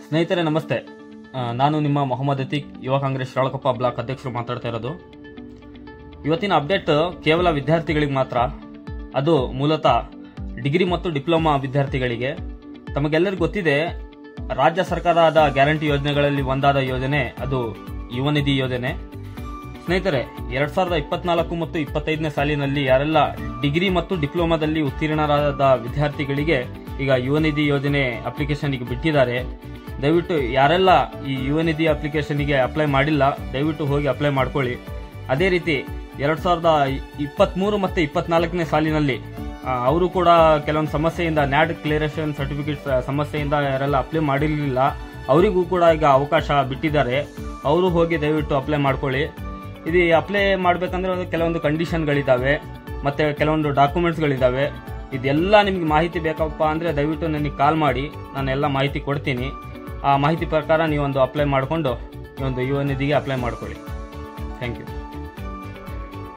ಸ್ನೇಹಿತರೆ ನಮಸ್ತೆ. ನಾನು ನಿಮ್ಮ ಮೊಹಮ್ಮದ್ ಅತೀಕ್, ಯುವ ಕಾಂಗ್ರೆಸ್ ಶಿರಾಳಕೊಪ್ಪ ಬ್ಲಾಕ್ ಅಧ್ಯಕ್ಷರು ಮಾತಾಡ್ತಾ ಇರೋದು. ಇವತ್ತಿನ ಅಪ್ಡೇಟ್ ಕೇವಲ ವಿದ್ಯಾರ್ಥಿಗಳಿಗೆ ಮಾತ್ರ, ಅದು ಮೂಲತಃ ಡಿಗ್ರಿ ಮತ್ತು ಡಿಪ್ಲೊಮಾ ವಿದ್ಯಾರ್ಥಿಗಳಿಗೆ. ತಮಗೆಲ್ಲರಿಗೂ ಗೊತ್ತಿದೆ, ರಾಜ್ಯ ಸರ್ಕಾರದ ಗ್ಯಾರಂಟಿ ಯೋಜನೆಗಳಲ್ಲಿ ಒಂದಾದ ಯೋಜನೆ ಅದು ಯುವ ನಿಧಿ ಯೋಜನೆ. ಸ್ನೇಹಿತರೆ, 2024 ಮತ್ತು 25ನೇ ಸಾಲಿನಲ್ಲಿ ಯಾರೆಲ್ಲ ಡಿಗ್ರಿ ಮತ್ತು ಡಿಪ್ಲೊಮಾದಲ್ಲಿ ಉತ್ತೀರ್ಣರಾದ ವಿದ್ಯಾರ್ಥಿಗಳಿಗೆ ಈಗ ಯುವ ನಿಧಿ ಯೋಜನೆ ಅಪ್ಲಿಕೇಶನ್ ಈಗ ಬಿಟ್ಟಿದ್ದಾರೆ. ದಯವಿಟ್ಟು ಯಾರೆಲ್ಲ ಈ ಯುವ ನಿಧಿ ಅಪ್ಲಿಕೇಶನ್ಗೆ ಅಪ್ಲೈ ಮಾಡಿಲ್ಲ, ದಯವಿಟ್ಟು ಹೋಗಿ ಅಪ್ಲೈ ಮಾಡ್ಕೊಳ್ಳಿ. ಅದೇ ರೀತಿ 2023 ಮತ್ತು 24ನೇ ಸಾಲಿನಲ್ಲಿ ಅವರು ಕೂಡ ಕೆಲವೊಂದು ಸಮಸ್ಯೆಯಿಂದ, ನ್ಯಾಟ್ ಕ್ಲಿಯರೇಷನ್ ಸರ್ಟಿಫಿಕೇಟ್ ಸಮಸ್ಯೆಯಿಂದ ಯಾರೆಲ್ಲ ಅಪ್ಲೈ ಮಾಡಿರಲಿಲ್ಲ, ಅವರಿಗೂ ಕೂಡ ಈಗ ಅವಕಾಶ ಬಿಟ್ಟಿದ್ದಾರೆ. ಅವರು ಹೋಗಿ ದಯವಿಟ್ಟು ಅಪ್ಲೈ ಮಾಡ್ಕೊಳ್ಳಿ. ಇದು ಅಪ್ಲೈ ಮಾಡಬೇಕಂದ್ರೆ ಕೆಲವೊಂದು ಕಂಡೀಷನ್ಗಳಿದ್ದಾವೆ, ಮತ್ತೆ ಕೆಲವೊಂದು ಡಾಕ್ಯುಮೆಂಟ್ಸ್ಗಳಿದ್ದಾವೆ. ಇದೆಲ್ಲ ನಿಮ್ಗೆ ಮಾಹಿತಿ ಬೇಕಪ್ಪ ಅಂದರೆ ದಯವಿಟ್ಟು ನನಗೆ ಕಾಲ್ ಮಾಡಿ, ನಾನು ಎಲ್ಲ ಮಾಹಿತಿ ಕೊಡ್ತೀನಿ. ಆ ಮಾಹಿತಿ ಪ್ರಕಾರ ನೀವೊಂದು ಅಪ್ಲೈ ಮಾಡಿಕೊಂಡು ಈ ಒಂದು ಯುವ ನಿಧಿಗೆ ಅಪ್ಲೈ ಮಾಡ್ಕೊಳ್ಳಿ. Thank you.